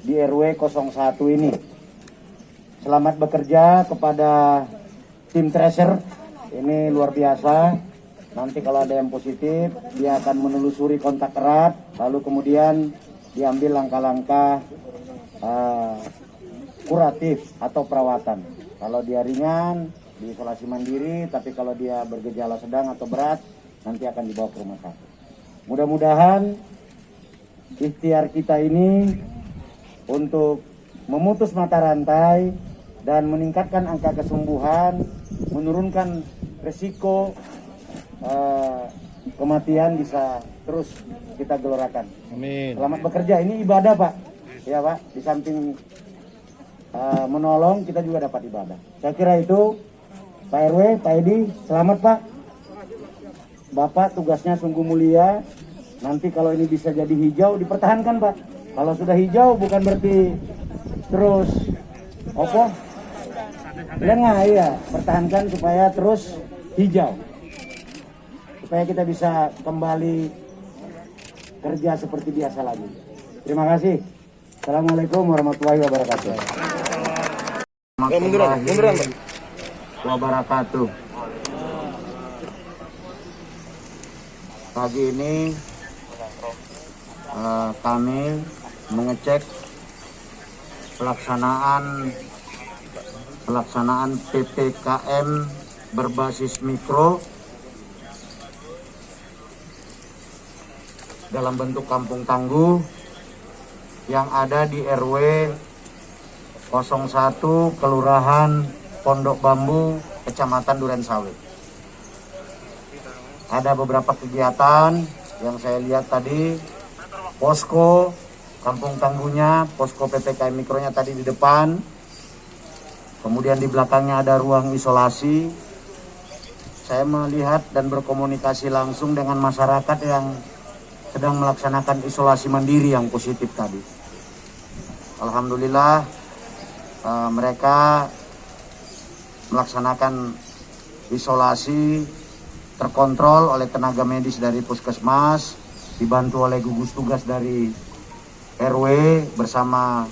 di RW 01 ini. Selamat bekerja kepada tim tracer, ini luar biasa. Nanti kalau ada yang positif, dia akan menelusuri kontak erat, lalu kemudian diambil langkah-langkah kuratif atau perawatan. Kalau dia ringan, diisolasi mandiri, tapi kalau dia bergejala sedang atau berat, nanti akan dibawa ke rumah sakit. Mudah-mudahan ikhtiar kita ini untuk memutus mata rantai dan meningkatkan angka kesembuhan, menurunkan resiko kematian bisa terus kita gelorakan. Amin. Selamat bekerja, ini ibadah Pak. Ya Pak, di samping menolong kita juga dapat ibadah. Saya kira itu Pak RW, Pak Edi, selamat Pak. Bapak tugasnya sungguh mulia. Nanti kalau ini bisa jadi hijau, dipertahankan Pak. Kalau sudah hijau bukan berarti terus lengah, ya. Pertahankan supaya terus hijau. Supaya kita bisa kembali kerja seperti biasa lagi. Terima kasih. Assalamualaikum warahmatullahi wabarakatuh. Munduran Pak. Wabarakatuh. Pagi ini kami mengecek pelaksanaan PPKM berbasis mikro dalam bentuk kampung tangguh yang ada di RW 01 Kelurahan Pondok Bambu, Kecamatan Durensawit. Ada beberapa kegiatan yang saya lihat tadi, posko kampung tangguhnya, posko PPKM mikronya tadi di depan, kemudian di belakangnya ada ruang isolasi. Saya melihat dan berkomunikasi langsung dengan masyarakat yang sedang melaksanakan isolasi mandiri yang positif tadi. Alhamdulillah mereka melaksanakan isolasi terkontrol oleh tenaga medis dari puskesmas, dibantu oleh gugus tugas dari RW bersama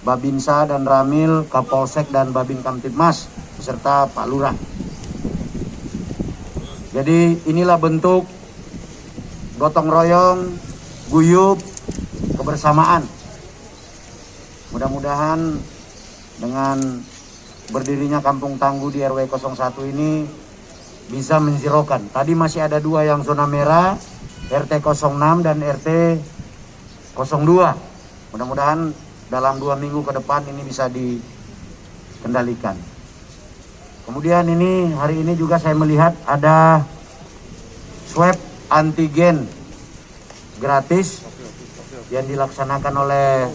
Babinsa dan Ramil, Kapolsek dan Babin Kamtibmas beserta Pak Lurah. Jadi inilah bentuk gotong royong, guyup, kebersamaan. Mudah-mudahan dengan berdirinya kampung tangguh di RW 01 ini bisa menzirokan. Tadi masih ada 2 yang zona merah, RT 06 dan RT 02. Mudah-mudahan dalam 2 minggu ke depan ini bisa dikendalikan. Kemudian hari ini juga saya melihat ada swab antigen gratis yang dilaksanakan oleh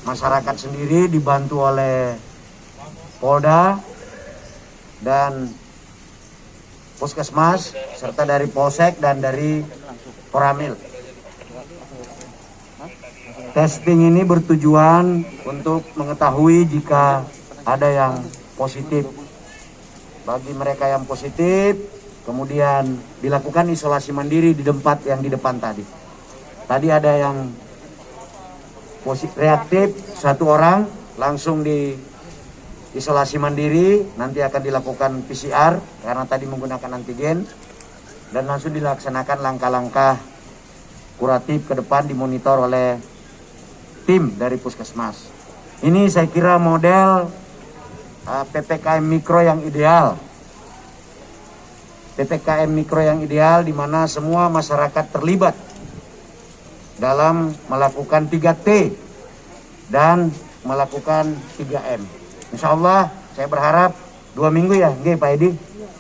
masyarakat sendiri, dibantu oleh Polda dan Puskesmas serta dari Polsek dan dari Koramil. Testing ini bertujuan untuk mengetahui jika ada yang positif. Bagi mereka yang positif, kemudian dilakukan isolasi mandiri di tempat yang di depan tadi. Tadi ada yang reaktif 1 orang, langsung di isolasi mandiri, nanti akan dilakukan PCR karena tadi menggunakan antigen, dan langsung dilaksanakan langkah-langkah kuratif ke depan dimonitor oleh tim dari puskesmas. Ini saya kira model PPKM mikro yang ideal. PPKM mikro yang ideal di mana semua masyarakat terlibat dalam melakukan 3T dan melakukan 3M. Insya Allah saya berharap 2 minggu ya, Pak Edi,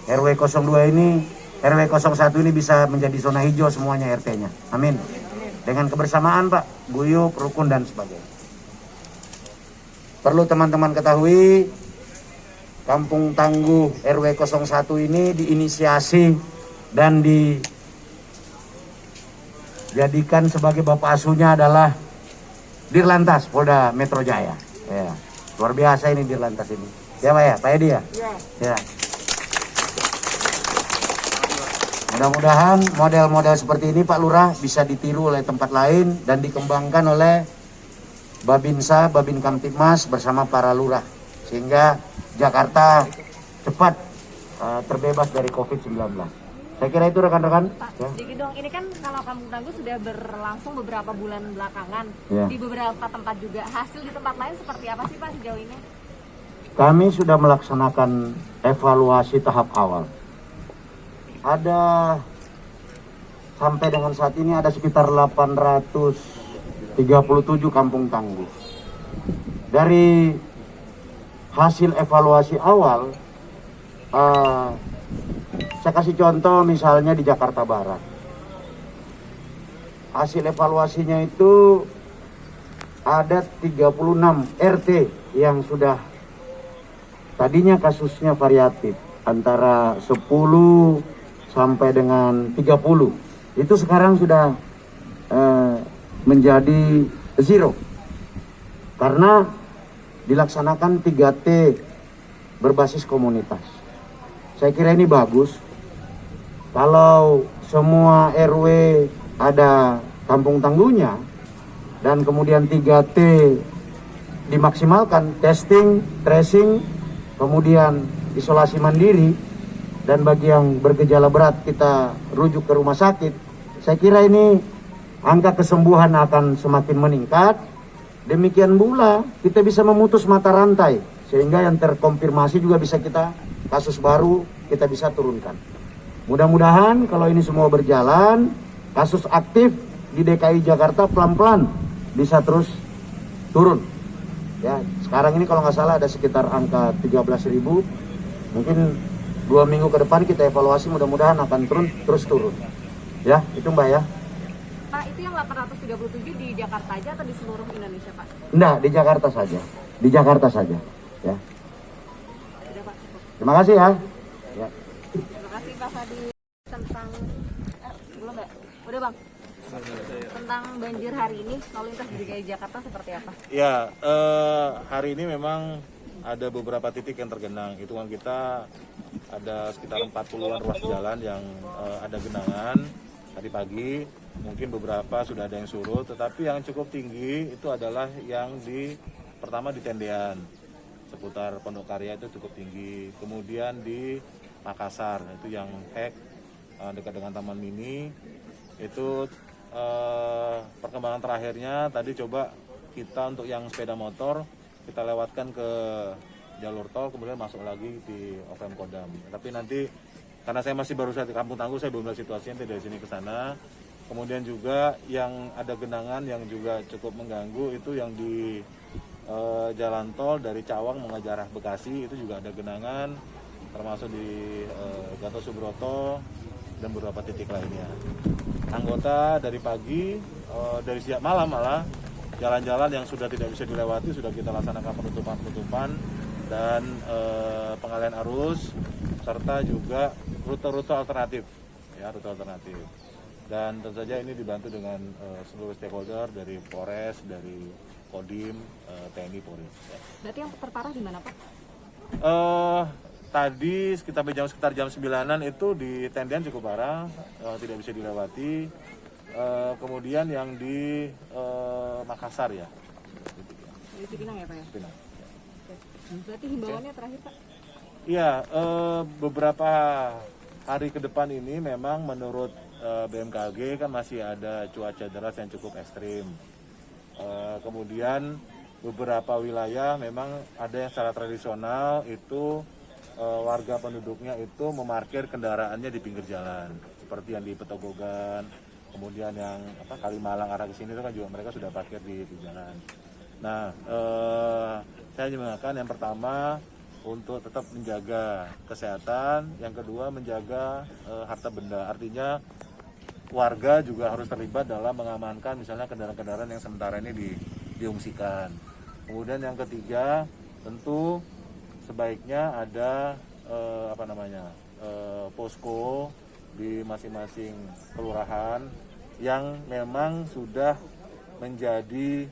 RW 02 ini, RW 01 ini bisa menjadi zona hijau semuanya RT-nya. Amin. Dengan kebersamaan Pak, guyup, rukun dan sebagainya. Perlu teman-teman ketahui, Kampung Tangguh RW 01 ini diinisiasi dan dijadikan sebagai bapak asuhnya adalah Dirlantas Polda Metro Jaya. Ya. Luar biasa ini Dirlantas ini. Ya Pak ya, Pak Edi ya? Ya. Mudah-mudahan model-model seperti ini Pak Lurah bisa ditiru oleh tempat lain dan dikembangkan oleh Babinsa, Babin Kamtibmas bersama para lurah, sehingga Jakarta cepat terbebas dari COVID-19. Saya kira itu rekan-rekan. Pak, di gedung ini kan kalau Kampung Tangguh sudah berlangsung beberapa bulan belakangan, Ya. di beberapa tempat juga. Hasil di tempat lain seperti apa sih Pak sejauh ini? Kami sudah melaksanakan evaluasi tahap awal. Ada sampai dengan saat ini ada sekitar 837 kampung tangguh. Dari hasil evaluasi awal, saya kasih contoh misalnya di Jakarta Barat. Hasil evaluasinya itu ada 36 RT yang sudah tadinya kasusnya variatif antara 10 sampai dengan 30. Itu sekarang sudah menjadi zero. Karena dilaksanakan 3T berbasis komunitas. Saya kira ini bagus. Kalau semua RW ada kampung tangguhnya dan kemudian 3T dimaksimalkan, testing, tracing, kemudian isolasi mandiri, dan bagi yang bergejala berat kita rujuk ke rumah sakit, saya kira ini angka kesembuhan akan semakin meningkat. Demikian pula kita bisa memutus mata rantai sehingga yang terkonfirmasi juga bisa kita, kasus baru kita bisa turunkan. Mudah-mudahan kalau ini semua berjalan, kasus aktif di DKI Jakarta pelan-pelan bisa terus turun. Ya, sekarang ini kalau nggak salah ada sekitar angka 13.000. Mungkin 2 minggu ke depan kita evaluasi, mudah-mudahan akan terus turun. Ya, itu Mbak ya. Pak, itu yang 837 di Jakarta aja atau di seluruh Indonesia Pak? Enggak, di Jakarta saja. Di Jakarta saja. Ya. Sudah Pak, cukup. Terima kasih ya. Ya. Terima kasih Pak Fadi tentang belum Mbak? Udah Bang. Tentang banjir hari ini lalu lintas di DKI Jakarta seperti apa? Ya, hari ini memang ada beberapa titik yang tergenang. Hitungan kita ada sekitar 40-an ruas jalan yang ada genangan tadi pagi. Mungkin beberapa sudah ada yang surut, tetapi yang cukup tinggi itu adalah yang pertama di Tendean, seputar Pondok Karya itu cukup tinggi. Kemudian di Makassar, itu yang Hek, dekat dengan Taman Mini, itu perkembangan terakhirnya tadi coba kita untuk yang sepeda motor kita lewatkan ke jalur tol, kemudian masuk lagi di OVM Kodam. Tapi nanti karena saya masih baru saja di Kampung Tangguh, saya belum melihat situasinya, nanti dari sini ke sana. Kemudian juga yang ada genangan yang juga cukup mengganggu itu yang di jalan tol dari Cawang menuju arah Bekasi, itu juga ada genangan, termasuk di Gatot Subroto dan beberapa titik lainnya. Anggota dari pagi, dari siang malam malah, jalan-jalan yang sudah tidak bisa dilewati sudah kita laksanakan penutupan dan pengalihan arus, serta juga rute-rute alternatif, ya, rute alternatif. Dan tentu saja ini dibantu dengan seluruh stakeholder dari Polres, dari Kodim, TNI, Polri. Berarti yang terparah di mana Pak? Tadi sekitar jam 9-an itu di Tendian cukup parah, tidak bisa dilewati. Kemudian yang di Makassar ya. Di Cipinang ya Pak ya? Cipinang. Berarti himbauannya terakhir Pak? Iya, beberapa hari ke depan ini memang menurut BMKG kan masih ada cuaca deras yang cukup ekstrim. Kemudian beberapa wilayah memang ada yang secara tradisional itu warga penduduknya itu memarkir kendaraannya di pinggir jalan, seperti yang di Petogogan, kemudian yang Kalimalang arah ke sini itu kan juga mereka sudah parkir di jalan. Nah, saya mengatakan yang pertama untuk tetap menjaga kesehatan, yang kedua menjaga harta benda, artinya warga juga harus terlibat dalam mengamankan misalnya kendaraan-kendaraan yang sementara ini diungsikan. Kemudian yang ketiga tentu sebaiknya ada posko di masing-masing kelurahan yang memang sudah menjadi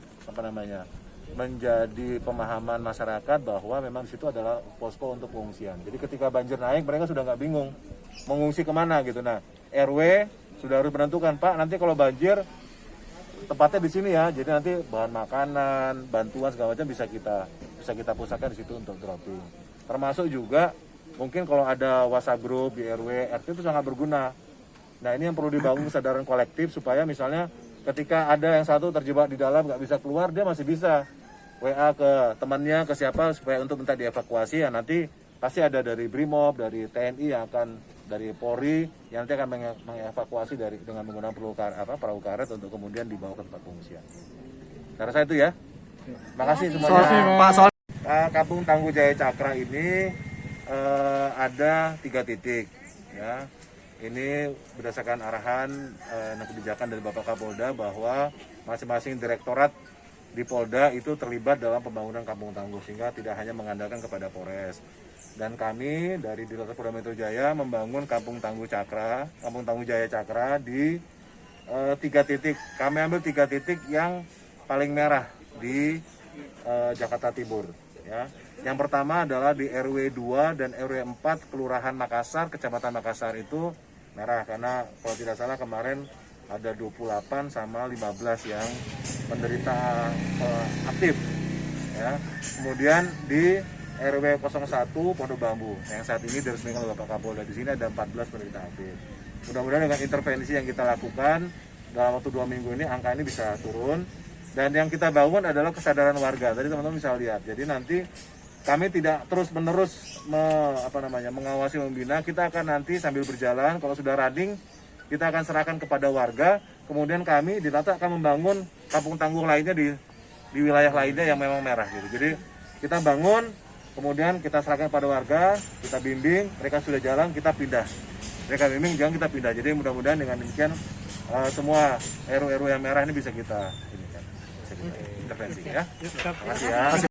menjadi pemahaman masyarakat bahwa memang di situ adalah posko untuk pengungsian. Jadi ketika banjir naik mereka sudah nggak bingung mengungsi kemana gitu. Nah, RW sudah harus menentukan, Pak, nanti kalau banjir tempatnya di sini ya. Jadi nanti bahan makanan, bantuan segala macam bisa kita pusatkan di situ untuk dropping. Termasuk juga mungkin kalau ada WhatsApp group di RW, RT itu sangat berguna. Nah ini yang perlu dibangun kesadaran kolektif supaya misalnya ketika ada yang satu terjebak di dalam nggak bisa keluar, dia masih bisa WA ke temannya, ke siapa supaya untuk minta dievakuasi. Ya nanti pasti ada dari Brimob, dari TNI yang akan, dari Polri yang nanti akan mengevakuasi dengan menggunakan perahu karet untuk kemudian dibawa ke tempat pengungsian. Saya rasa itu ya. Makasih semuanya. Kampung Tangguh Jaya Cakra ini ada 3 titik ya. Ini berdasarkan arahan dan kebijakan dari Bapak Kapolda bahwa masing-masing direktorat di Polda itu terlibat dalam pembangunan Kampung Tangguh sehingga tidak hanya mengandalkan kepada Polres. Dan kami dari Direktorat Polda Metro Jaya membangun Kampung Tangguh Jaya Cakra di 3 titik. Kami ambil 3 titik yang paling merah di Jakarta Timur. Ya. Yang pertama adalah di RW 2 dan RW 4 Kelurahan Makassar, Kecamatan Makassar itu merah karena kalau tidak salah kemarin ada 28 sama 15 yang penderita aktif. Ya. Kemudian di RW 01 Pondok Bambu yang saat ini diresmikan oleh Bapak Kapolda, di sini ada 14 penderita aktif. Mudah-mudahan dengan intervensi yang kita lakukan dalam waktu 2 minggu ini angka ini bisa turun. Dan yang kita bangun adalah kesadaran warga. Tadi teman-teman bisa lihat. Jadi nanti kami tidak terus-menerus mengawasi, membina. Kita akan nanti sambil berjalan, kalau sudah running, kita akan serahkan kepada warga. Kemudian kami di Tata akan membangun kampung tangguh lainnya di wilayah lainnya yang memang merah. Gitu. Jadi kita bangun, kemudian kita serahkan kepada warga, kita bimbing, mereka sudah jalan, kita pindah. Mereka bimbing, jangan kita pindah. Jadi mudah-mudahan dengan demikian semua RW yang merah ini bisa kita intervensi ya. Terima kasih ya.